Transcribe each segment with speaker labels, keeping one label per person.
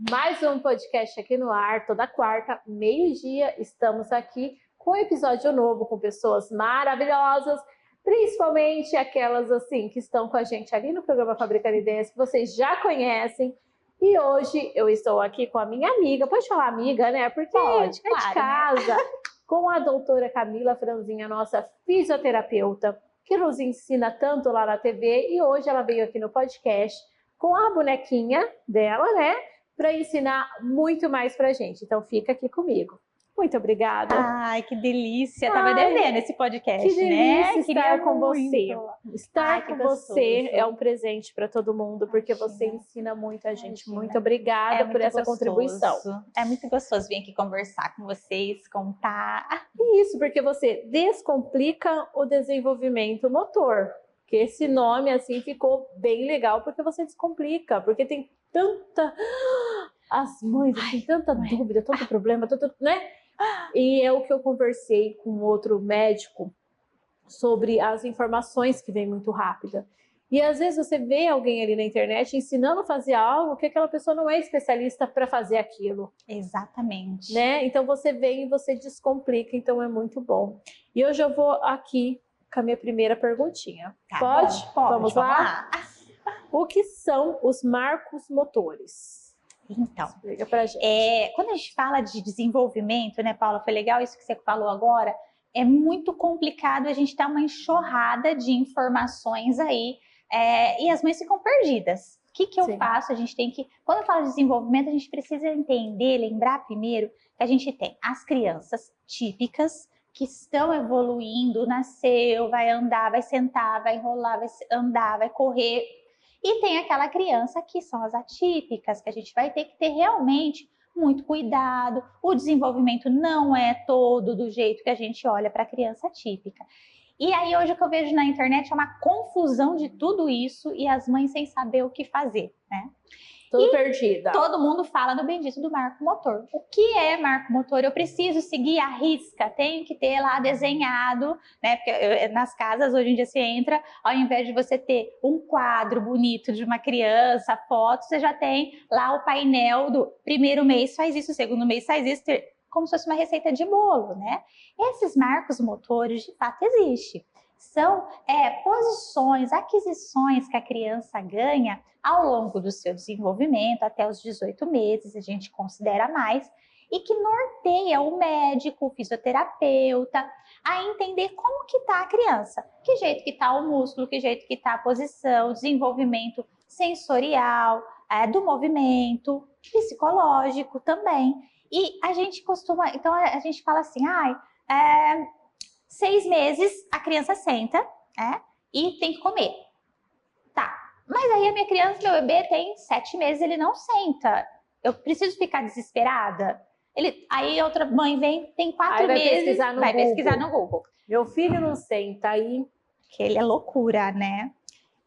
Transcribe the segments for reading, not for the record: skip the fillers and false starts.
Speaker 1: Mais um podcast aqui no ar, toda quarta, meio-dia, estamos aqui com um episódio novo, com pessoas maravilhosas, principalmente aquelas assim que estão com a gente ali no programa Fabricando Ideias, que vocês já conhecem. E hoje eu estou aqui com a minha amiga, pode falar amiga, né? Porque
Speaker 2: pode,
Speaker 1: é
Speaker 2: claro,
Speaker 1: de casa, né? Com a doutora Camila Franzinha, nossa fisioterapeuta, que nos ensina tanto lá na TV, e hoje ela veio aqui no podcast com a bonequinha dela, né? Para ensinar muito mais pra gente. Então fica aqui comigo. Muito obrigada.
Speaker 2: Ai, que delícia. Tava devendo esse podcast,
Speaker 1: que delícia
Speaker 2: né?
Speaker 1: estar com você. Estar com você é um presente para todo mundo, porque você ensina muito a gente. Muito obrigada por essa contribuição.
Speaker 2: É muito gostoso vir aqui conversar com vocês, contar.
Speaker 1: Isso, porque você descomplica o desenvolvimento motor. Que esse nome assim ficou bem legal, porque você descomplica, porque tem tanta... As mães têm tanta dúvida, tanto problema, tanto, né? E é o que eu conversei com outro médico sobre as informações que vêm muito rápida. E às vezes você vê alguém ali na internet ensinando a fazer algo que aquela pessoa não é especialista para fazer aquilo.
Speaker 2: Exatamente.
Speaker 1: Né? Então você vem e você descomplica, então é muito bom. E hoje eu vou aqui com a minha primeira perguntinha.
Speaker 2: Tá,
Speaker 1: pode? Vamos lá?
Speaker 2: lá?
Speaker 1: O que são os marcos motores?
Speaker 2: Então,
Speaker 1: explica pra gente.
Speaker 2: Quando a gente fala de desenvolvimento, né, Paula, foi legal isso que você falou agora, é muito complicado a gente dar uma enxurrada de informações aí, e as mães ficam perdidas. O que eu faço? A gente tem que, quando eu falo de desenvolvimento, a gente precisa entender, lembrar primeiro que a gente tem as crianças típicas, que estão evoluindo, nasceu, vai andar, vai sentar, vai enrolar, vai andar, vai correr. E tem aquela criança que são as atípicas, que a gente vai ter que ter realmente muito cuidado. O desenvolvimento não é todo do jeito que a gente olha para a criança atípica. E aí hoje o que eu vejo na internet é uma confusão de tudo isso e as mães sem saber o que fazer, né?
Speaker 1: Tudo perdida.
Speaker 2: Todo mundo fala no bendito do marco motor. O que é marco motor? Eu preciso seguir a risca, tem que ter lá desenhado, né? Porque nas casas hoje em dia você entra, ao invés de você ter um quadro bonito de uma criança, foto, você já tem lá o painel do primeiro mês faz isso, segundo mês faz isso, como se fosse uma receita de bolo, né? Esses marcos motores de fato existem. São posições, aquisições que a criança ganha ao longo do seu desenvolvimento, até os 18 meses, a gente considera mais, e que norteia o médico, o fisioterapeuta, a entender como que está a criança, que jeito que está o músculo, que jeito que está a posição, desenvolvimento sensorial, do movimento, psicológico também. E a gente costuma, então a gente fala assim, 6 meses a criança senta, e tem que comer. Tá, mas aí a minha criança, meu bebê tem 7 meses, ele não senta. Eu preciso ficar desesperada? Aí outra mãe vem, tem 4 meses, vai pesquisar no Google.
Speaker 1: Meu filho não senta, aí...
Speaker 2: Que ele é loucura, né?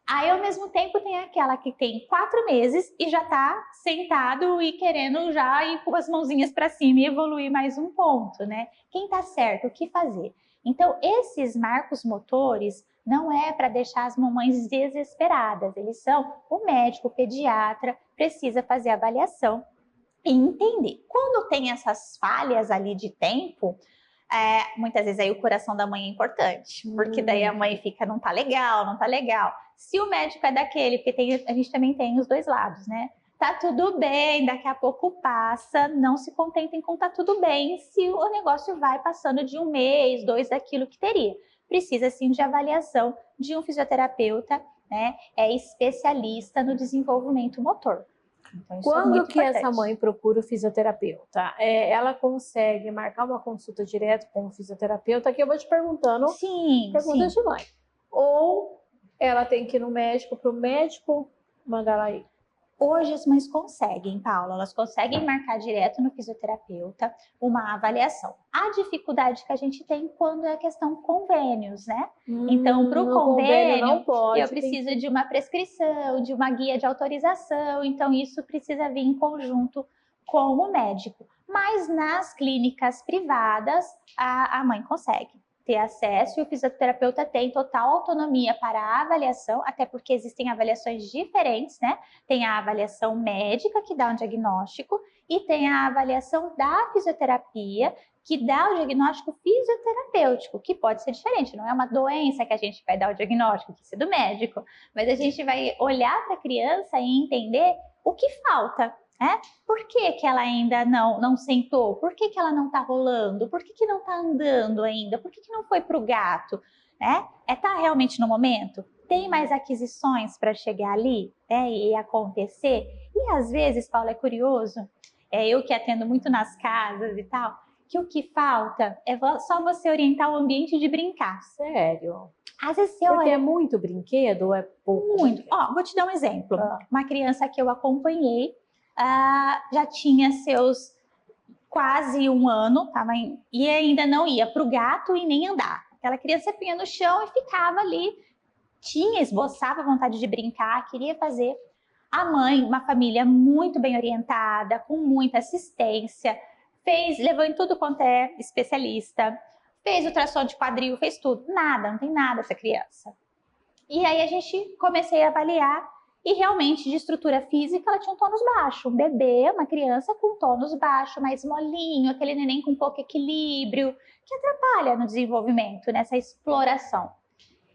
Speaker 2: Aí, ao mesmo tempo, tem aquela que tem 4 meses e já tá sentado e querendo já ir com as mãozinhas para cima e evoluir mais um ponto, né? Quem tá certo? O que fazer? Então, esses marcos motores não é para deixar as mamães desesperadas. Eles são, o médico, o pediatra, precisa fazer a avaliação e entender. Quando tem essas falhas ali de tempo, muitas vezes aí o coração da mãe é importante, porque daí a mãe fica, não tá legal, não tá legal. Se o médico é daquele, porque a gente também tem os dois lados, né? Tá tudo bem, daqui a pouco passa, não se contentem com tá tudo bem se o negócio vai passando de 1 mês, 2 daquilo que teria. Precisa sim de avaliação de um fisioterapeuta, né? Especialista no desenvolvimento motor.
Speaker 1: Então, quando que essa mãe procura o fisioterapeuta? Ela consegue marcar uma consulta direto com o fisioterapeuta? Que eu vou te perguntando perguntas de mãe. Ou ela tem que ir no médico, para o médico mandar ela ir?
Speaker 2: Hoje as mães conseguem, Paula, elas conseguem marcar direto no fisioterapeuta uma avaliação. A dificuldade que a gente tem quando é a questão convênios, né? Então, para o convênio,
Speaker 1: não pode,
Speaker 2: eu preciso de uma prescrição, de uma guia de autorização, então isso precisa vir em conjunto com o médico. Mas nas clínicas privadas, a mãe consegue. ter acesso e o fisioterapeuta tem total autonomia para a avaliação, até porque existem avaliações diferentes, né? Tem a avaliação médica, que dá um diagnóstico, e tem a avaliação da fisioterapia, que dá o diagnóstico fisioterapêutico, que pode ser diferente, não é uma doença que a gente vai dar o diagnóstico, que é do médico, mas a gente vai olhar para a criança e entender o que falta, né? Por que que ela ainda não sentou? Por que que ela não está rolando? Por que que não está andando ainda? Por que que não foi para o gato? Né? Tá realmente no momento? Tem mais aquisições para chegar ali, né, e acontecer? E às vezes, Paulo, é curioso, eu que atendo muito nas casas e tal, que o que falta é só você orientar o ambiente de brincar.
Speaker 1: Sério?
Speaker 2: Às vezes você
Speaker 1: Porque
Speaker 2: olha...
Speaker 1: é muito brinquedo ou é pouco?
Speaker 2: Muito. Ó, vou te dar um exemplo. Uma criança que eu acompanhei, já tinha seus quase 1 ano, e ainda não ia para o gato e nem andar. Aquela criança punha no chão e ficava ali, esboçava vontade de brincar, queria fazer. A mãe, uma família muito bem orientada, com muita assistência, levou em tudo quanto é especialista, fez ultrassom de quadril, fez tudo. Nada, não tem nada essa criança. E aí comecei a avaliar e realmente de estrutura física ela tinha um tônus baixo. Um bebê, uma criança com tônus baixo, mais molinho, aquele neném com pouco equilíbrio, que atrapalha no desenvolvimento, nessa exploração.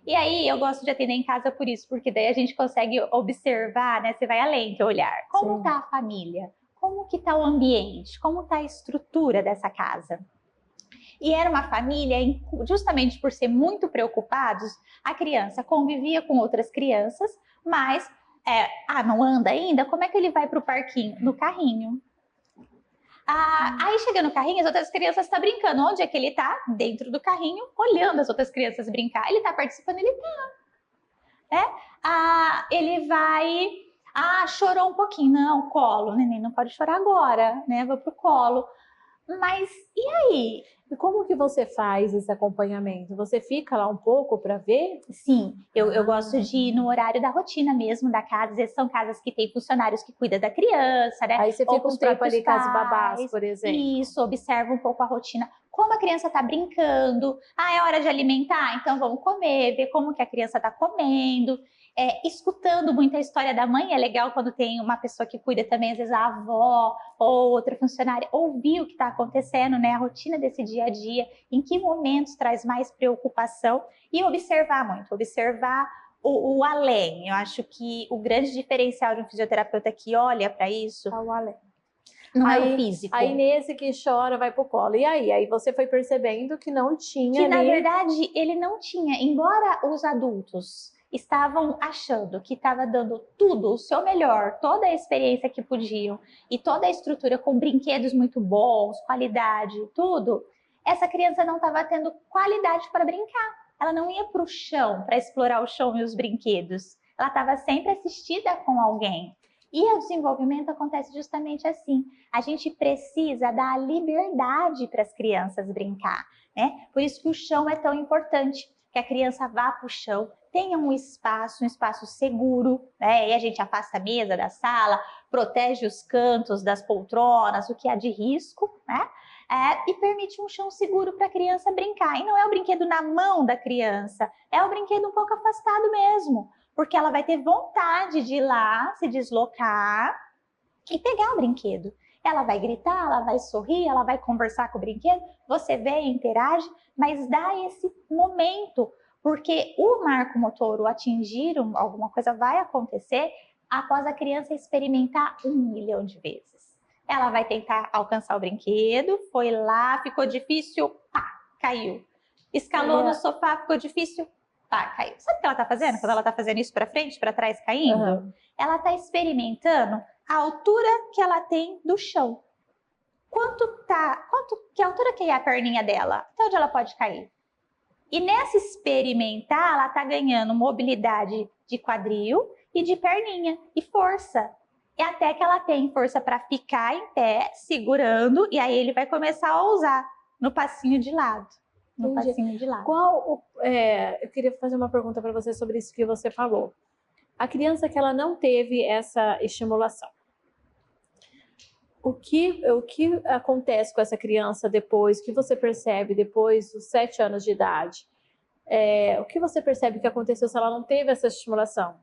Speaker 2: E aí eu gosto de atender em casa por isso, porque daí a gente consegue observar, né? Você vai além que olhar. Como está a família? Como que está o ambiente? Como está a estrutura dessa casa? E era uma família, justamente por ser muito preocupados, a criança convivia com outras crianças, mas, não anda ainda? Como é que ele vai para o parquinho? No carrinho. Aí chega no carrinho, as outras crianças estão brincando. Onde é que ele está? Dentro do carrinho, olhando as outras crianças brincar. Ele está participando? Ele está. Né? Ele vai... chorou um pouquinho. Não, colo. O neném não pode chorar agora, né? Vou pro colo. Mas e aí?
Speaker 1: E como que você faz esse acompanhamento? Você fica lá um pouco para ver?
Speaker 2: Sim, eu gosto de ir no horário da rotina mesmo da casa. Às vezes são casas que tem funcionários que cuidam da criança, né?
Speaker 1: Aí você fica um tempo ali com as babás, por exemplo.
Speaker 2: Isso, observa um pouco a rotina. Como a criança está brincando. É hora de alimentar? Então vamos comer, ver como que a criança está comendo. Escutando muita história da mãe, é legal quando tem uma pessoa que cuida também, às vezes a avó ou outra funcionária, ouvir o que está acontecendo, né? A rotina desse dia a dia, em que momentos traz mais preocupação e observar muito, observar o além. Eu acho que o grande diferencial de um fisioterapeuta que olha para isso
Speaker 1: o além.
Speaker 2: Não é o físico.
Speaker 1: Aí nesse que chora vai pro colo. E aí você foi percebendo que não tinha
Speaker 2: que, na verdade, ele não tinha, embora os adultos estavam achando que estava dando tudo, o seu melhor, toda a experiência que podiam e toda a estrutura com brinquedos muito bons, qualidade, tudo, essa criança não estava tendo qualidade para brincar. Ela não ia para o chão para explorar o chão e os brinquedos. Ela estava sempre assistida com alguém. E o desenvolvimento acontece justamente assim. A gente precisa dar liberdade para as crianças brincar, né? Por isso que o chão é tão importante, que a criança vá para o chão, tenha um espaço seguro, né? E a gente afasta a mesa da sala, protege os cantos das poltronas, o que há de risco, né? E permite um chão seguro para a criança brincar. E não é o brinquedo na mão da criança, é o brinquedo um pouco afastado mesmo, porque ela vai ter vontade de ir lá, se deslocar e pegar o brinquedo. Ela vai gritar, ela vai sorrir, ela vai conversar com o brinquedo, você vê, interage, mas dá esse momento, porque o marco motor, o atingir alguma coisa vai acontecer após a criança experimentar 1 milhão de vezes. Ela vai tentar alcançar o brinquedo, foi lá, ficou difícil, pá, caiu. Escalou no sofá, ficou difícil, pá, caiu. Sabe o que ela tá fazendo quando ela tá fazendo isso para frente, para trás, caindo? Ela tá experimentando a altura que ela tem do chão. Que altura que é a perninha dela? Até onde ela pode cair? E nessa experimentar, ela tá ganhando mobilidade de quadril e de perninha e força. E até que ela tem força para ficar em pé, segurando, e aí ele vai começar a usar no passinho de lado. No passinho de lado.
Speaker 1: Eu queria fazer uma pergunta para você sobre isso que você falou. A criança que ela não teve essa estimulação, o que acontece com essa criança depois, o que você percebe depois dos 7 anos de idade? O que você percebe que aconteceu se ela não teve essa estimulação?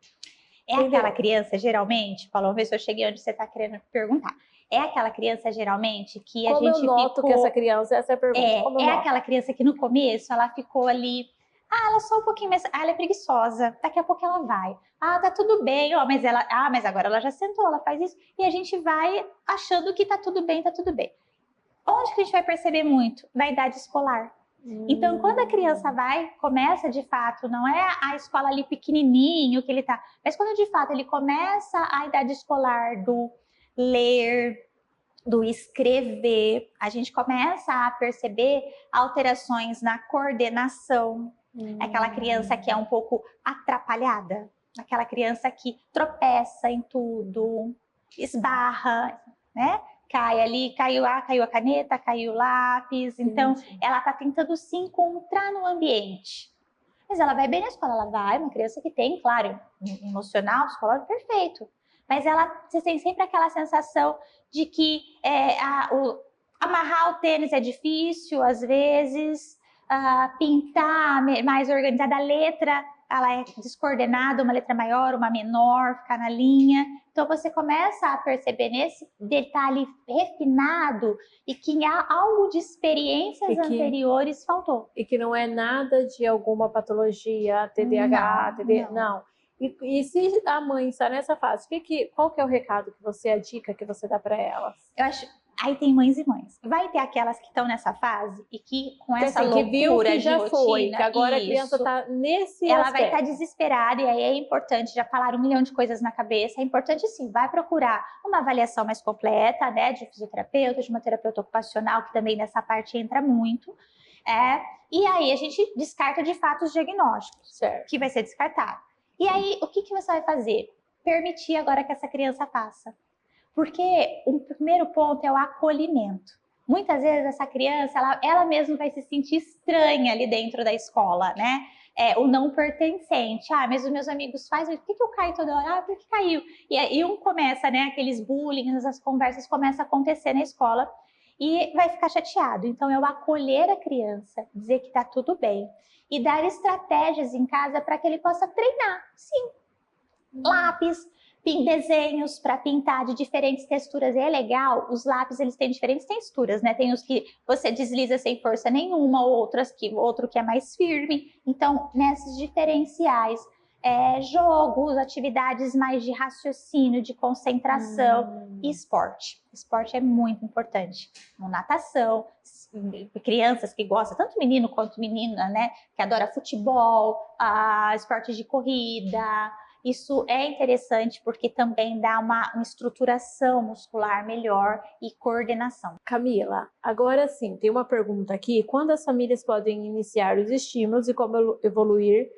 Speaker 2: É aquela criança, geralmente, Paulo, vamos ver se eu cheguei onde você está querendo perguntar. É aquela criança, geralmente, que a
Speaker 1: Como
Speaker 2: gente
Speaker 1: eu noto que essa criança, essa é a pergunta. Como eu noto?
Speaker 2: aquela criança que no começo ela ficou ali, ela é só um pouquinho mais, ela é preguiçosa, daqui a pouco ela vai. Tá tudo bem, ó, mas agora ela já sentou, ela faz isso, e a gente vai achando que tá tudo bem, tá tudo bem. Onde que a gente vai perceber muito? Na idade escolar. Então, quando a criança começa de fato, não é a escola ali pequenininho que ele tá, mas quando de fato ele começa a idade escolar do ler, do escrever, a gente começa a perceber alterações na coordenação. Aquela criança que é um pouco atrapalhada, aquela criança que tropeça em tudo, esbarra, né? Cai ali, caiu a caneta, caiu o lápis. Então, ela está tentando se encontrar no ambiente. Mas ela vai bem na escola, ela vai, uma criança que tem, claro, emocional, psicológico, perfeito. Mas você tem sempre aquela sensação de que amarrar o tênis é difícil, às vezes, pintar mais organizada, a letra, ela é descoordenada, uma letra maior, uma menor, ficar na linha. Então, você começa a perceber nesse detalhe refinado e que há algo de experiências anteriores faltou.
Speaker 1: E que não é nada de alguma patologia, TDAH, não. E se a mãe está nessa fase, qual que é o recado que você, a dica que você dá para elas?
Speaker 2: Eu acho, aí tem mães e mães. Vai ter aquelas que estão nessa fase e que com essa loucura
Speaker 1: que viu que já
Speaker 2: de
Speaker 1: foi,
Speaker 2: rotina,
Speaker 1: que agora a criança está nesse
Speaker 2: ela
Speaker 1: aspecto.
Speaker 2: vai estar desesperada e aí é importante, já falar 1 milhão de coisas na cabeça, é importante sim, vai procurar uma avaliação mais completa, né, de fisioterapeuta, de uma terapeuta ocupacional, que também nessa parte entra muito, e aí a gente descarta de fato os diagnósticos,
Speaker 1: certo,
Speaker 2: que vai ser descartado. E aí, o que você vai fazer? Permitir agora que essa criança faça. Porque o primeiro ponto é o acolhimento. Muitas vezes essa criança, ela mesma vai se sentir estranha ali dentro da escola, né? O não pertencente. Mas os meus amigos fazem, por que eu caio toda hora? Por que caiu? E aí começa, né? Aqueles bullying, as conversas começam a acontecer na escola e vai ficar chateado. Então, é o acolher a criança, dizer que tá tudo bem e dar estratégias em casa para que ele possa treinar, sim. Lápis, desenhos para pintar de diferentes texturas. E é legal, os lápis eles têm diferentes texturas, né? Tem os que você desliza sem força nenhuma, outro que é mais firme. Então, nesses diferenciais, jogos, atividades mais de raciocínio, de concentração e esporte. Esporte é muito importante. Natação, crianças que gostam, tanto menino quanto menina, né? Que adora futebol, esporte de corrida. Isso é interessante porque também dá uma estruturação muscular melhor e coordenação.
Speaker 1: Camila, agora sim, tem uma pergunta aqui. Quando as famílias podem iniciar os estímulos e como evoluir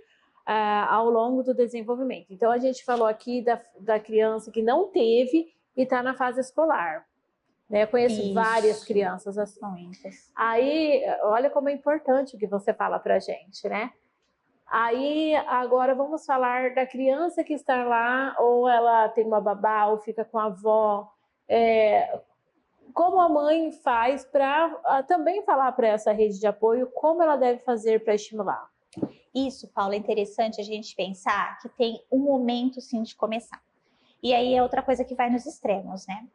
Speaker 1: ao longo do desenvolvimento? Então, a gente falou aqui da criança que não teve e está na fase escolar. Né? Eu conheço várias crianças assim. Aí, olha como é importante o que você fala pra gente, né? Aí, agora vamos falar da criança que está lá, ou ela tem uma babá, ou fica com a avó. Como a mãe faz para também falar para essa rede de apoio como ela deve fazer para estimular?
Speaker 2: Isso, Paula, é interessante a gente pensar que tem um momento, sim, de começar. E aí é outra coisa que vai nos extremos, né?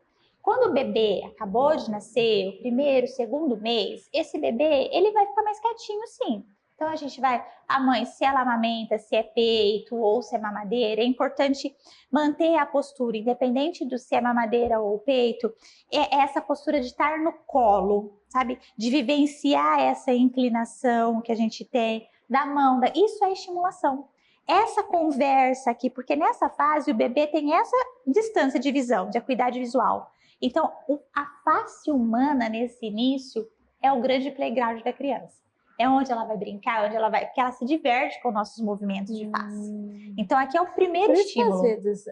Speaker 2: Quando o bebê acabou de nascer, o primeiro, segundo mês, esse bebê, ele vai ficar mais quietinho, sim. Então, a gente a mãe, se ela amamenta, se é peito ou se é mamadeira, é importante manter a postura, independente do se é mamadeira ou peito, essa postura de estar no colo, sabe? De vivenciar essa inclinação que a gente tem da mão, isso é estimulação. Essa conversa aqui, porque nessa fase o bebê tem essa distância de visão, de acuidade visual. Então, a face humana nesse início é o grande playground da criança. É onde ela vai brincar, porque ela se diverte com nossos movimentos de face. Então, aqui é o primeiro estímulo.
Speaker 1: Às vezes,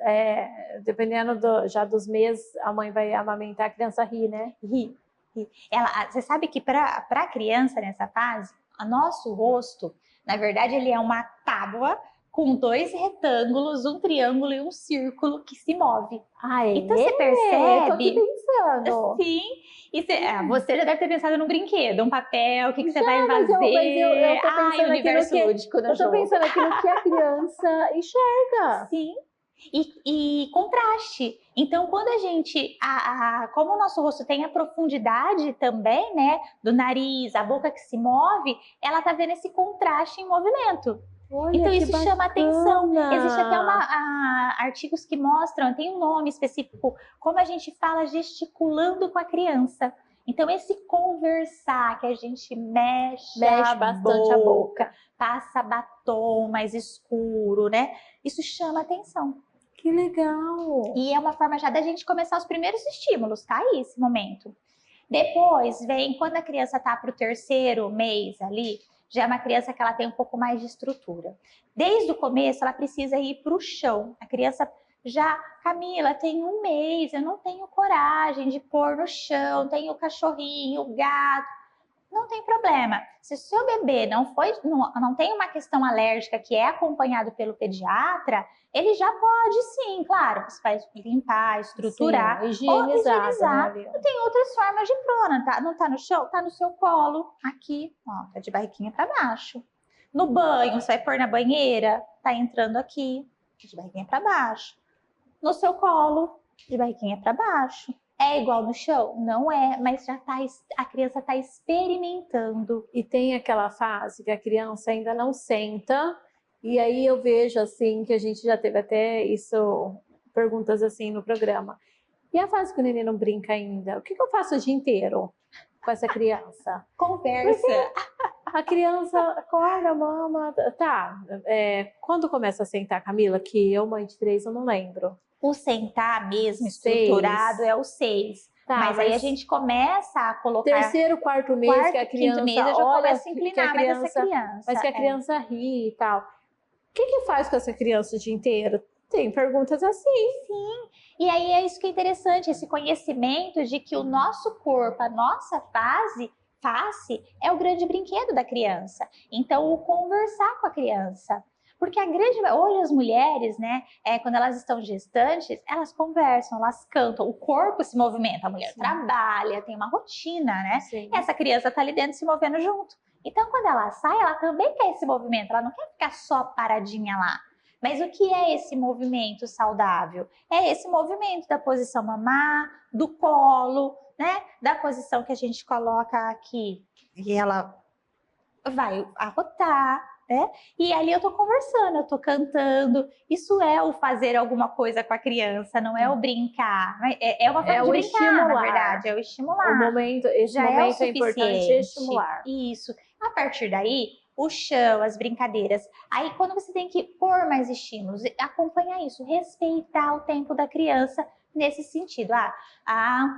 Speaker 1: dependendo já dos meses, a mãe vai amamentar, a criança ri, né?
Speaker 2: Ri. Você sabe que para a criança nessa fase, o nosso rosto, na verdade, ele é uma tábua com 2 retângulos, um triângulo e um círculo que se move. Então você
Speaker 1: Eu tô aqui
Speaker 2: percebe?
Speaker 1: pensando.
Speaker 2: Sim. E você já deve ter pensado num brinquedo, um papel, o que você vai
Speaker 1: Mas
Speaker 2: fazer.
Speaker 1: eu tô pensando aqui
Speaker 2: universo
Speaker 1: no que,
Speaker 2: lúdico no
Speaker 1: eu tô
Speaker 2: jogo.
Speaker 1: pensando aqui no que a criança enxerga.
Speaker 2: Sim. E contraste. Então, quando a gente, como o nosso rosto tem a profundidade também, né, do nariz, a boca que se move, ela tá vendo esse contraste em movimento.
Speaker 1: Olha,
Speaker 2: Então
Speaker 1: que
Speaker 2: isso chama atenção.
Speaker 1: bacana.
Speaker 2: Existe até artigos que mostram, tem um nome específico, como a gente fala gesticulando com a criança. Então esse conversar, que a gente mexe
Speaker 1: bastante a boca,
Speaker 2: passa batom mais escuro, né? Isso chama atenção.
Speaker 1: Que legal.
Speaker 2: E é uma forma já da gente começar os primeiros estímulos, tá aí esse momento. Depois vem, quando a criança tá pro 3º mês ali, já é uma criança que ela tem um pouco mais de estrutura. Desde o começo, ela precisa ir para o chão. A criança já, Camila, tem 1 mês, eu não tenho coragem de pôr no chão, tenho o cachorrinho, o gato. Não tem problema. Se o seu bebê não tem uma questão alérgica que é acompanhado pelo pediatra, ele já pode sim, claro. Você vai limpar, estruturar,
Speaker 1: sim, higienizar.
Speaker 2: Né? Tem outras formas de pôr, não tá no chão? Tá no seu colo, aqui, ó, tá de barriguinha para baixo. No banho, você vai pôr na banheira, tá entrando aqui, de barriguinha para baixo. No seu colo, de barriguinha para baixo. É igual no chão? Não é, mas a criança está experimentando.
Speaker 1: E tem aquela fase que a criança ainda não senta, e aí eu vejo assim, que a gente já teve até isso, perguntas assim no programa. E a fase que o neném não brinca ainda? O que eu faço o dia inteiro com essa criança?
Speaker 2: Conversa.
Speaker 1: A criança acorda, mama, tá. Quando começa a sentar, Camila, que eu, mãe de 3, eu não lembro.
Speaker 2: O sentar mesmo, estruturado, é o 6. Tá, mas aí a gente começa a colocar...
Speaker 1: 3º, 4º mês, que a criança
Speaker 2: 5º mês, eu já
Speaker 1: olha,
Speaker 2: começo a inclinar mais essa criança.
Speaker 1: Mas que a criança ri e tal. O que faz com essa criança o dia inteiro? Tem perguntas assim.
Speaker 2: Sim, e aí é isso que é interessante, esse conhecimento de que o nosso corpo, a nossa face é o grande brinquedo da criança. Então, o conversar com a criança. Porque hoje as mulheres, né, quando elas estão gestantes, elas conversam, elas cantam, o corpo se movimenta, a mulher trabalha, tem uma rotina, né?
Speaker 1: Sim.
Speaker 2: E essa criança tá ali dentro se movendo junto. Então, quando ela sai, ela também quer esse movimento, ela não quer ficar só paradinha lá. Mas o que é esse movimento saudável? É esse movimento da posição mamar, do colo, né? Da posição que a gente coloca aqui. E ela vai arrotar, né? E ali eu tô conversando, eu tô cantando. Isso é o fazer alguma coisa com a criança, não é o brincar. É uma forma de brincar, estimular, na verdade. É o estimular.
Speaker 1: Esse momento é importante estimular.
Speaker 2: Isso. A partir daí, o chão, as brincadeiras. Aí, quando você tem que pôr mais estímulos, acompanhar isso, respeitar o tempo da criança nesse sentido.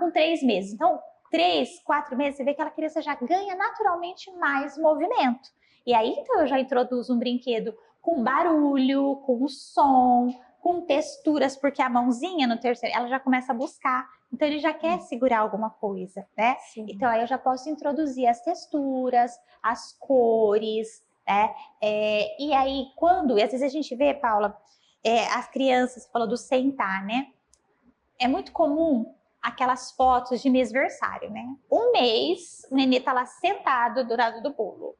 Speaker 2: Com 3 meses. Então, 3, 4 meses, você vê que aquela criança já ganha naturalmente mais movimento. E aí, então, eu já introduzo um brinquedo com barulho, com som, com texturas, porque a mãozinha no 3º, ela já começa a buscar. Então, ele já quer segurar alguma coisa, né?
Speaker 1: Sim.
Speaker 2: Então, aí eu já posso introduzir as texturas, as cores, né? E aí, e às vezes a gente vê, Paula, as crianças, você falou do sentar, né? É muito comum aquelas fotos de mêsversário, né? 1 mês, o nenê tá lá sentado do lado do bolo.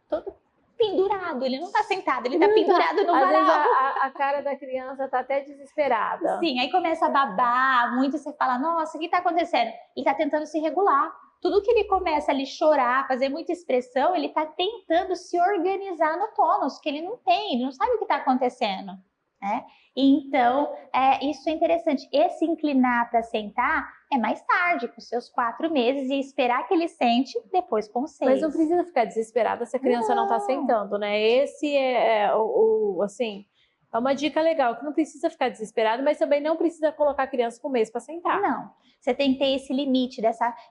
Speaker 2: Todo pendurado, ele não tá sentado, ele tá pendurado no varal.
Speaker 1: Às vezes a cara da criança tá até desesperada.
Speaker 2: Sim, aí começa a babar muito, você fala, nossa, o que tá acontecendo? Ele tá tentando se regular. Tudo que ele começa ali chorar, fazer muita expressão, ele tá tentando se organizar no tônus, que ele não tem, ele não sabe o que tá acontecendo, né? Então, isso é interessante. Esse inclinar para sentar é mais tarde, com seus 4 meses, e esperar que ele sente depois com 6.
Speaker 1: Mas não precisa ficar desesperada se a criança não tá sentando, né? Esse assim, é uma dica legal, que não precisa ficar desesperado, mas também não precisa colocar a criança com 1 mês para sentar.
Speaker 2: Não, você tem que ter esse limite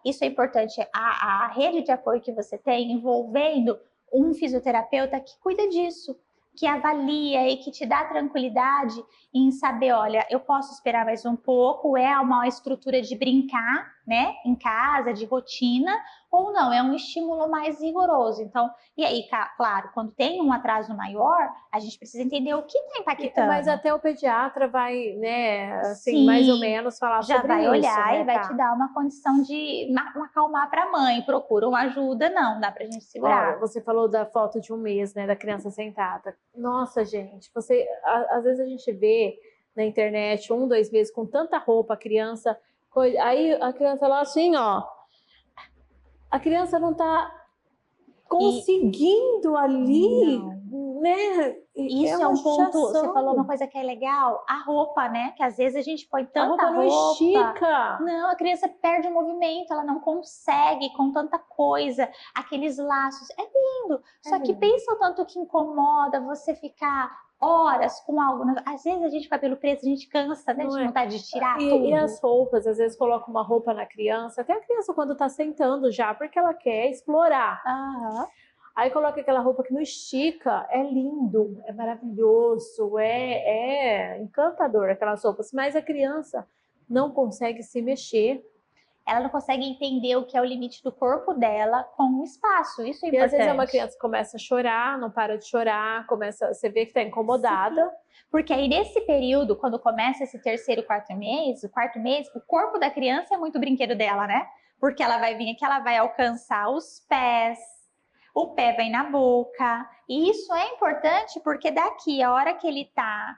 Speaker 2: isso é importante, a rede de apoio que você tem envolvendo um fisioterapeuta que cuida disso, que avalia e que te dá tranquilidade em saber, olha, eu posso esperar mais um pouco, é uma estrutura de brincar, né, em casa, de rotina, ou não, é um estímulo mais rigoroso. Então, e aí, claro, quando tem um atraso maior, a gente precisa entender o que está impactando.
Speaker 1: Mas até o pediatra vai, né, assim,
Speaker 2: Sim,
Speaker 1: mais ou menos falar
Speaker 2: já
Speaker 1: sobre
Speaker 2: vai
Speaker 1: isso,
Speaker 2: olhar
Speaker 1: né,
Speaker 2: e vai
Speaker 1: tá?
Speaker 2: te dar uma condição de acalmar para a mãe. Procura uma ajuda, não, dá pra gente segurar.
Speaker 1: Ó, você falou da foto de um mês, né, da criança sentada. Nossa, gente, às vezes a gente vê na internet 1, 2 meses com tanta roupa, a criança, aí a criança lá assim, ó, a criança não tá conseguindo ali,
Speaker 2: Não.
Speaker 1: né?
Speaker 2: Isso é
Speaker 1: uma
Speaker 2: um ponto, você
Speaker 1: judiação.
Speaker 2: falou uma coisa que é legal, a roupa, né? Que às vezes a gente põe
Speaker 1: A
Speaker 2: tanta
Speaker 1: roupa não estica.
Speaker 2: Não, a criança perde o movimento, ela não consegue com tanta coisa, aqueles laços. É lindo. Só que pensa o tanto que incomoda você ficar horas com algo. Às vezes a gente com o cabelo preso, a gente cansa, né? De vontade de tirar tudo.
Speaker 1: E as roupas, às vezes coloca uma roupa na criança, até a criança quando tá sentando já, porque ela quer explorar.
Speaker 2: Aham.
Speaker 1: Aí coloca aquela roupa que não estica, é lindo, é maravilhoso, é encantador aquelas roupas, mas a criança não consegue se mexer.
Speaker 2: Ela não consegue entender o que é o limite do corpo dela com o espaço, isso é importante.
Speaker 1: E às vezes é uma criança que começa a chorar, não para de chorar, você vê que está incomodada.
Speaker 2: Sim. Porque aí nesse período, quando começa esse terceiro, quarto mês, o corpo da criança é muito brinquedo dela, né? Porque ela vai vir aqui, ela vai alcançar os pés, o pé vem na boca. E isso é importante porque daqui, a hora que ele tá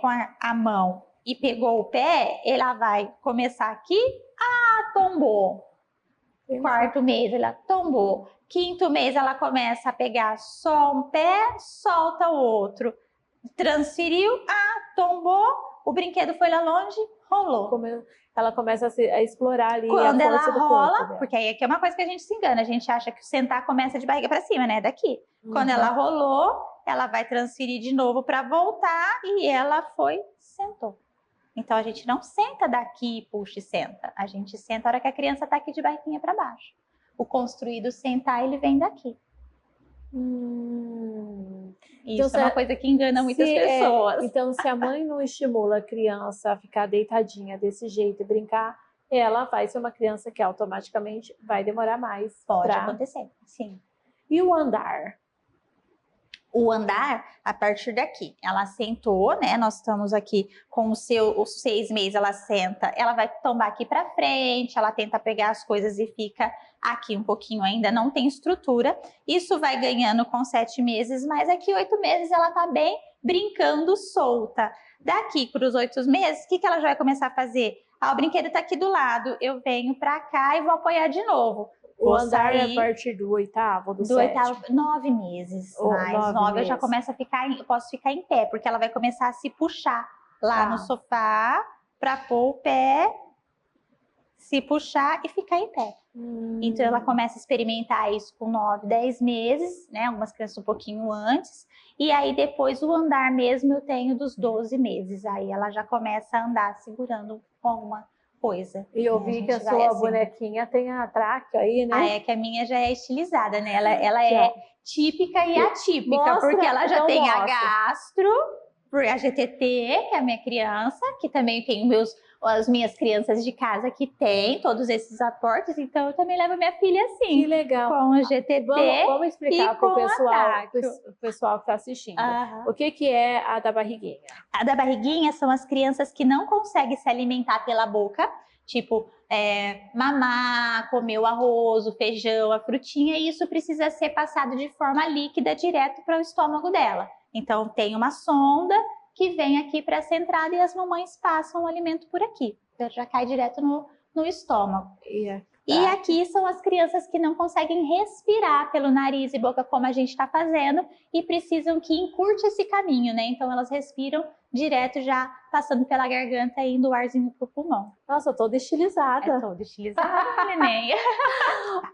Speaker 2: com a mão e pegou o pé, ela vai começar aqui, tombou. Quarto mês, ela tombou. Quinto mês, ela começa a pegar só um pé, solta o outro. Transferiu, tombou, o brinquedo foi lá longe, rolou.
Speaker 1: Ela começa a explorar ali
Speaker 2: Quando
Speaker 1: a força
Speaker 2: ela
Speaker 1: do
Speaker 2: rola,
Speaker 1: corpo dela.
Speaker 2: porque aí aqui é uma coisa que a gente se engana, a gente acha que o sentar começa de barriga para cima, né? Daqui. Quando ela rolou, ela vai transferir de novo para voltar e ela sentou. Então a gente não senta daqui, puxa e senta. A gente senta a hora que a criança está aqui de barriguinha para baixo. O construído sentar, ele vem daqui. Isso então, é uma coisa que engana muitas pessoas.
Speaker 1: Então, se a mãe não estimula a criança a ficar deitadinha desse jeito e brincar, ela vai ser uma criança que automaticamente vai demorar mais.
Speaker 2: Pode acontecer, sim.
Speaker 1: E o andar?
Speaker 2: O andar, a partir daqui, ela sentou, né? Nós estamos aqui com os 6 meses, ela senta, ela vai tombar aqui para frente, ela tenta pegar as coisas e fica aqui um pouquinho, ainda não tem estrutura. Isso vai ganhando com 7 meses, mas aqui 8 meses ela tá bem brincando solta. Daqui para os 8 meses, o que ela já vai começar a fazer? O brinquedo tá aqui do lado, eu venho para cá e vou apoiar de novo.
Speaker 1: O andar é a partir do 8º, do 7º?
Speaker 2: 9 meses. Mais 9 eu já começo a ficar, eu posso ficar em pé, porque ela vai começar a se puxar lá no sofá para pôr o pé, se puxar e ficar em pé. Então ela começa a experimentar isso com 9, 10 meses, né? Algumas crianças um pouquinho antes. E aí depois o andar mesmo eu tenho dos 12 meses. Aí ela já começa a andar segurando alguma coisa.
Speaker 1: E eu vi que a sua bonequinha tem a tráquea aí, né?
Speaker 2: É que a minha já é estilizada, né? Ela é típica e atípica, porque ela já tem a gastro, a GTT, que é a minha criança, que também tem as minhas crianças de casa que tem todos esses aportes, então eu também levo minha filha assim.
Speaker 1: Que legal.
Speaker 2: Com o GTT.
Speaker 1: Vamos explicar para o pessoal que está assistindo. O que é a da barriguinha?
Speaker 2: A da barriguinha são as crianças que não conseguem se alimentar pela boca, tipo mamar, comer o arroz, o feijão, a frutinha, e isso precisa ser passado de forma líquida direto para o estômago dela. Então tem uma sonda que vem aqui para essa entrada e as mamães passam o alimento por aqui. Então já cai direto no estômago. E aqui são as crianças que não conseguem respirar pelo nariz e boca como a gente está fazendo e precisam que encurte esse caminho, né? Então elas respiram direto já passando pela garganta e indo o arzinho pro pulmão.
Speaker 1: Nossa, toda estilizada.
Speaker 2: Toda estilizada, neném.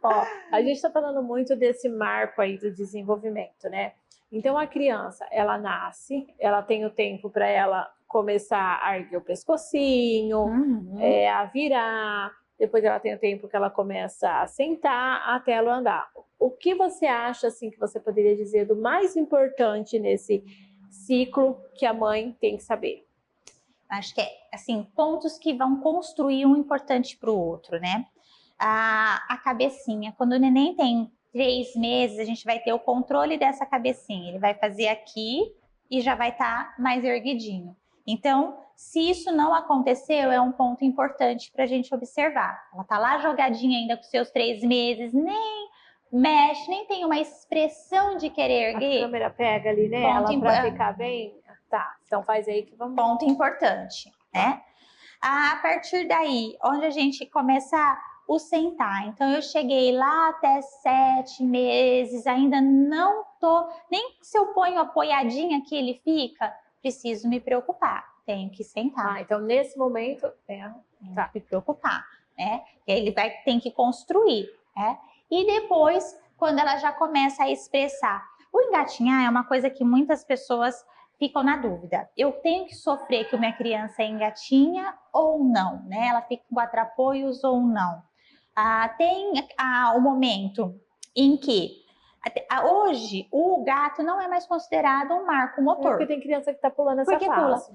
Speaker 1: Ó, a gente está falando muito desse marco aí do desenvolvimento, né? Então a criança, ela nasce, ela tem o tempo para ela começar a erguer o pescocinho, a virar. Depois ela tem o tempo que ela começa a sentar até ela andar. O que você acha, assim, que você poderia dizer do mais importante nesse ciclo que a mãe tem que saber?
Speaker 2: Acho que é, assim, pontos que vão construir um importante para o outro, né? A cabecinha. Quando o neném tem 3 meses, a gente vai ter o controle dessa cabecinha. Ele vai fazer aqui e já vai estar mais erguidinho. Então, se isso não aconteceu, é um ponto importante para a gente observar. Ela tá lá jogadinha ainda com seus 3 meses, nem mexe, nem tem uma expressão de querer erguer.
Speaker 1: A câmera pega ali nela para ficar bem. Tá, então faz aí que vamos.
Speaker 2: Ponto importante, né? A partir daí, onde a gente começa o sentar. Então, eu cheguei lá até 7 meses, ainda não tô, nem se eu ponho apoiadinha que ele fica, preciso me preocupar, tenho que sentar.
Speaker 1: Ah, então nesse momento,
Speaker 2: tá, me preocupar, né? Ele tem que construir, né? E depois, quando ela já começa a expressar. O engatinhar é uma coisa que muitas pessoas ficam na dúvida. Eu tenho que sofrer que minha criança engatinha ou não, né? Ela fica com quatro-apoios ou não. Tem o momento em que hoje o gato não é mais considerado um marco motor.
Speaker 1: Porque tem criança que está pulando essa fase.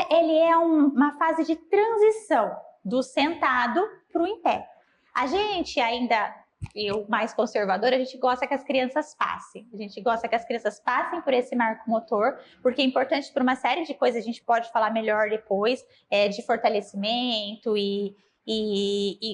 Speaker 2: Ele é uma fase de transição do sentado para o em pé. A gente ainda, eu mais conservadora, a gente gosta que as crianças passem. A gente gosta que as crianças passem por esse marco motor, porque é importante para uma série de coisas, a gente pode falar melhor depois, de fortalecimento e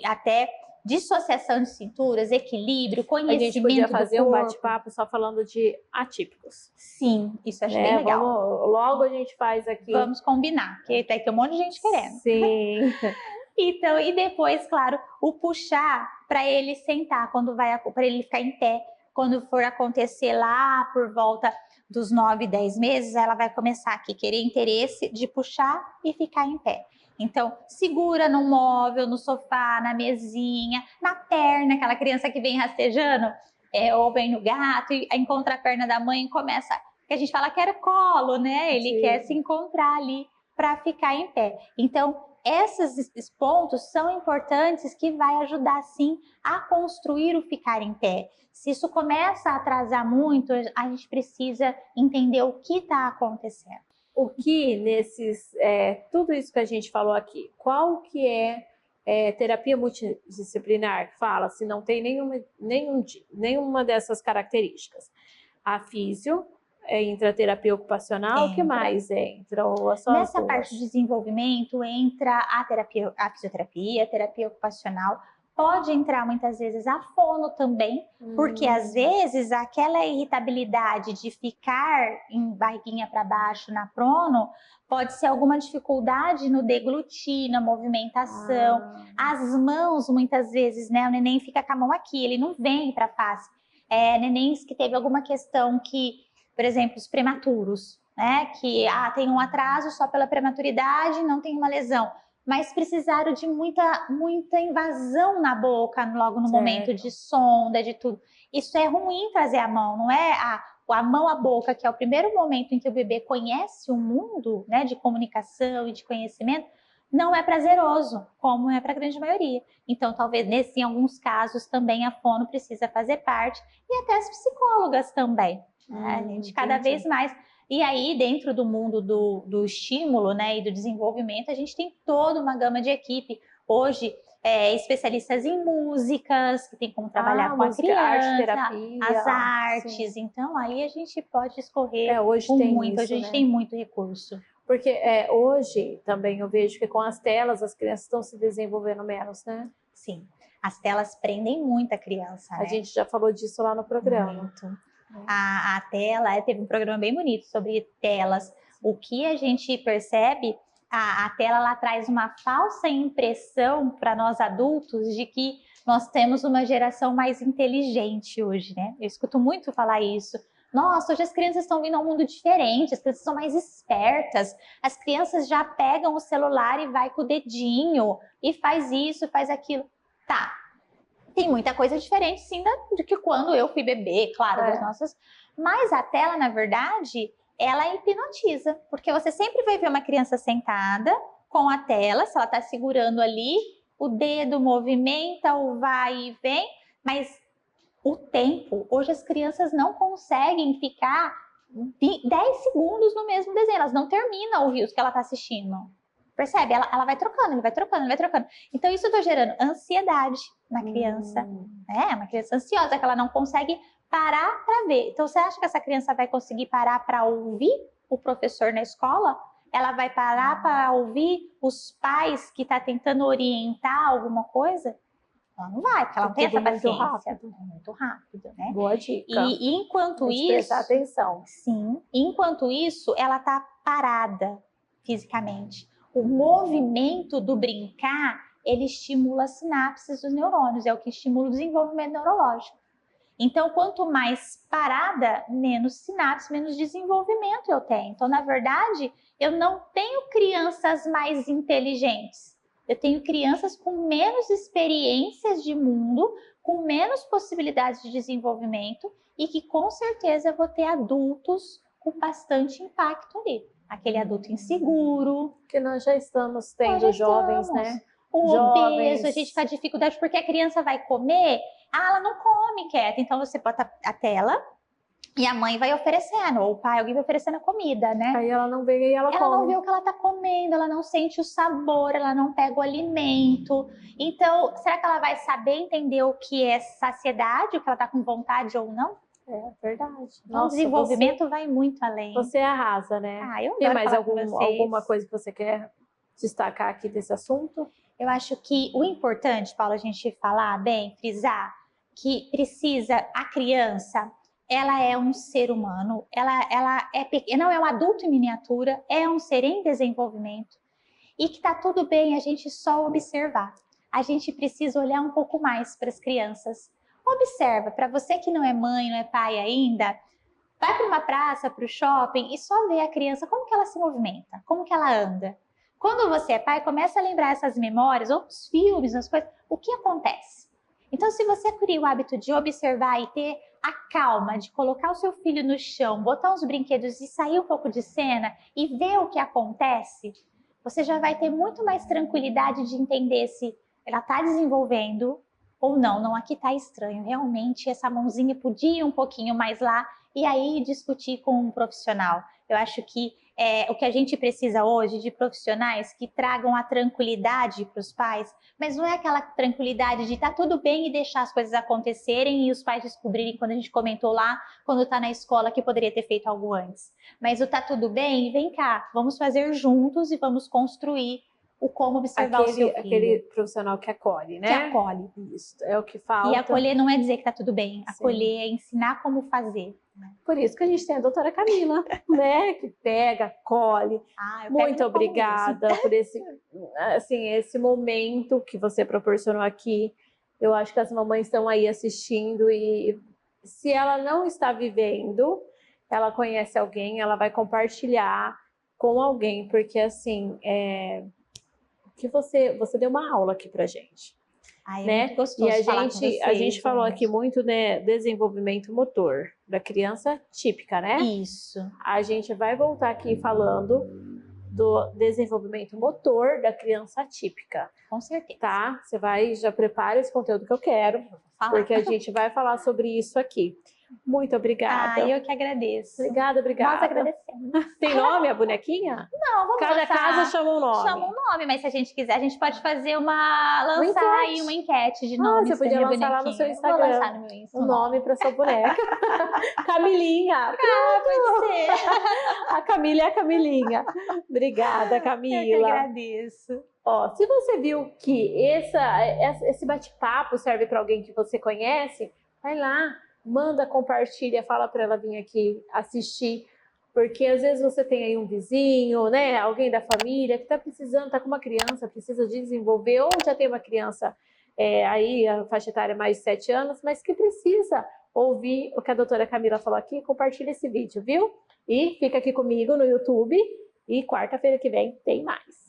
Speaker 2: até dissociação de cinturas, equilíbrio, conhecimento.
Speaker 1: A gente podia fazer um bate-papo só falando de atípicos.
Speaker 2: Sim, isso acho bem legal.
Speaker 1: Logo a gente faz aqui.
Speaker 2: Vamos combinar, porque tem um monte de gente querendo.
Speaker 1: Sim.
Speaker 2: Então, e depois, claro, o puxar para ele sentar, para ele ficar em pé. Quando for acontecer lá por volta dos 9, 10 meses, ela vai começar aqui querer interesse de puxar e ficar em pé. Então, segura no móvel, no sofá, na mesinha, na perna, aquela criança que vem rastejando, ou vem no gato e encontra a perna da mãe e começa, que a gente fala que era colo, né? Ele quer se encontrar ali para ficar em pé. Então, esses pontos são importantes que vai ajudar, sim, a construir o ficar em pé. Se isso começa a atrasar muito, a gente precisa entender o que está acontecendo.
Speaker 1: O que tudo isso que a gente falou aqui, qual que é terapia multidisciplinar? Fala se não tem nenhuma dessas características. A físio, entra a terapia ocupacional, o que mais entra?
Speaker 2: Nessa parte de desenvolvimento entra a fisioterapia, a terapia ocupacional. Pode entrar muitas vezes a fono também, porque às vezes aquela irritabilidade de ficar em barriguinha para baixo na prono pode ser alguma dificuldade no deglutir, na movimentação. As mãos, muitas vezes, né? O neném fica com a mão aqui, ele não vem para a face. Nenéns que teve alguma questão que, por exemplo, os prematuros, né? Que tem um atraso só pela prematuridade, não tem uma lesão. Mas precisaram de muita invasão na boca logo no momento de sonda, de tudo. Isso é ruim trazer a mão, não é a mão à boca, que é o primeiro momento em que o bebê conhece o mundo, né, de comunicação e de conhecimento, não é prazeroso, como é para a grande maioria. Então, talvez em alguns casos também a fono precisa fazer parte, e até as psicólogas também. A gente cada vez mais. E aí, dentro do mundo do estímulo, né, e do desenvolvimento, a gente tem toda uma gama de equipe. Hoje, especialistas em músicas, que tem como trabalhar com a criança,
Speaker 1: arte, terapia,
Speaker 2: as artes. Sim. Então, aí a gente pode escorrer
Speaker 1: hoje tem
Speaker 2: muito.
Speaker 1: Isso,
Speaker 2: a gente tem muito recurso.
Speaker 1: Porque hoje também eu vejo que com as telas as crianças estão se desenvolvendo menos, né?
Speaker 2: Sim, as telas prendem muito a criança.
Speaker 1: A gente já falou disso lá no programa.
Speaker 2: Muito. A tela, teve um programa bem bonito sobre telas. O que a gente percebe, a tela lá traz uma falsa impressão para nós adultos de que nós temos uma geração mais inteligente hoje, né? Eu escuto muito falar isso. Nossa, hoje as crianças estão vindo a um mundo diferente, as crianças são mais espertas, as crianças já pegam o celular e vai com o dedinho e faz isso, faz aquilo. Tá. Tem muita coisa diferente, sim, do que quando eu fui bebê, claro, das nossas. Mas a tela, na verdade, ela hipnotiza. Porque você sempre vai ver uma criança sentada com a tela, se ela está segurando ali, o dedo movimenta, o vai e vem. Mas o tempo, hoje as crianças não conseguem ficar 10 segundos no mesmo desenho. Elas não terminam o rios que ela está assistindo. Percebe? Ela vai trocando, ele vai trocando, ele vai trocando. Então, isso está gerando ansiedade na criança, né? É uma criança ansiosa, que ela não consegue parar para ver. Então, você acha que essa criança vai conseguir parar para ouvir o professor na escola? Ela vai parar para ouvir os pais que estão tentando orientar alguma coisa? Ela não vai, porque ela não tem essa paciência. É muito rápido, né?
Speaker 1: Boa dica.
Speaker 2: E enquanto isso...
Speaker 1: prestar atenção.
Speaker 2: Sim. Enquanto isso, ela está parada fisicamente. O movimento do brincar, ele estimula as sinapses dos neurônios, é o que estimula o desenvolvimento neurológico. Então, quanto mais parada, menos sinapses, menos desenvolvimento eu tenho. Então, na verdade, eu não tenho crianças mais inteligentes. Eu tenho crianças com menos experiências de mundo, com menos possibilidades de desenvolvimento e que, com certeza, eu vou ter adultos com bastante impacto ali. Aquele adulto inseguro.
Speaker 1: Que nós já estamos tendo jovens, né?
Speaker 2: O obeso, a gente com dificuldade, porque a criança vai comer, ela não come quieta. Então você bota a tela e a mãe vai oferecendo, ou o pai, alguém vai oferecendo a comida, né?
Speaker 1: Aí ela não vê e ela come.
Speaker 2: Ela não vê o que ela tá comendo, ela não sente o sabor, ela não pega o alimento. Então, será que ela vai saber entender o que é saciedade, o que ela tá com vontade ou não?
Speaker 1: É verdade.
Speaker 2: Nossa, o desenvolvimento vai muito além.
Speaker 1: Você arrasa, né?
Speaker 2: Eu
Speaker 1: Tem mais
Speaker 2: alguma
Speaker 1: coisa que você quer destacar aqui desse assunto?
Speaker 2: Eu acho que o importante, Paula, a gente falar bem, frisar, que precisa, a criança, ela é um ser humano, ela não é um adulto em miniatura, é um ser em desenvolvimento e que tá tudo bem a gente só observar. A gente precisa olhar um pouco mais para as crianças. Observa, para você que não é mãe, não é pai ainda, vai para uma praça, para o shopping e só vê a criança, como que ela se movimenta, como que ela anda. Quando você é pai, começa a lembrar essas memórias, ou os filmes, as coisas, o que acontece? Então, se você cria o hábito de observar e ter a calma de colocar o seu filho no chão, botar uns brinquedos e sair um pouco de cena e ver o que acontece, você já vai ter muito mais tranquilidade de entender se ela está desenvolvendo ou não, aqui está estranho, realmente essa mãozinha podia ir um pouquinho mais lá e aí discutir com um profissional. Eu acho que o que a gente precisa hoje de profissionais que tragam a tranquilidade para os pais, mas não é aquela tranquilidade de tá tudo bem e deixar as coisas acontecerem e os pais descobrirem, quando a gente comentou lá, quando tá na escola, que poderia ter feito algo antes. Mas o tá tudo bem, vem cá, vamos fazer juntos e vamos construir o como observar o seu filho.
Speaker 1: Aquele profissional que acolhe, né?
Speaker 2: Que acolhe.
Speaker 1: Isso, é o que falta.
Speaker 2: E acolher não é dizer que tá tudo bem, acolher é ensinar como fazer.
Speaker 1: Por isso que a gente tem a doutora Camila, né? Que pega, acolhe. Muito obrigada por esse momento que você proporcionou aqui. Eu acho que as mamães estão aí assistindo e se ela não está vivendo, ela conhece alguém, ela vai compartilhar com alguém, porque assim, que você deu uma aula aqui pra gente. Né?
Speaker 2: Gostoso
Speaker 1: e
Speaker 2: falar com vocês,
Speaker 1: a gente falou aqui muito, né, desenvolvimento motor da criança típica, né?
Speaker 2: Isso.
Speaker 1: A gente vai voltar aqui falando do desenvolvimento motor da criança atípica.
Speaker 2: Com certeza.
Speaker 1: Tá? Você já prepara esse conteúdo que eu quero, porque a gente vai falar sobre isso aqui. Muito obrigada.
Speaker 2: Eu que agradeço.
Speaker 1: Obrigada.
Speaker 2: Nós agradecemos.
Speaker 1: Tem nome a bonequinha?
Speaker 2: Não, vamos
Speaker 1: Cada casa chama um nome.
Speaker 2: Chama um nome, mas se a gente quiser, a gente pode fazer lançar aí uma enquete de nomes.
Speaker 1: Você podia lançar lá no seu Instagram.
Speaker 2: Vou lançar no meu Instagram.
Speaker 1: Um nome para sua boneca. Camilinha.
Speaker 2: Pode ser.
Speaker 1: A Camila é a Camilinha. Obrigada, Camila.
Speaker 2: Eu que agradeço.
Speaker 1: Se você viu que esse bate-papo serve para alguém que você conhece, vai lá. Manda, compartilha, fala para ela vir aqui assistir, porque às vezes você tem aí um vizinho, né, alguém da família que está precisando, está com uma criança, precisa desenvolver, ou já tem uma criança aí, a faixa etária mais de 7 anos, mas que precisa ouvir o que a doutora Camila falou aqui. Compartilha esse vídeo, viu? E fica aqui comigo no YouTube e quarta-feira que vem tem mais.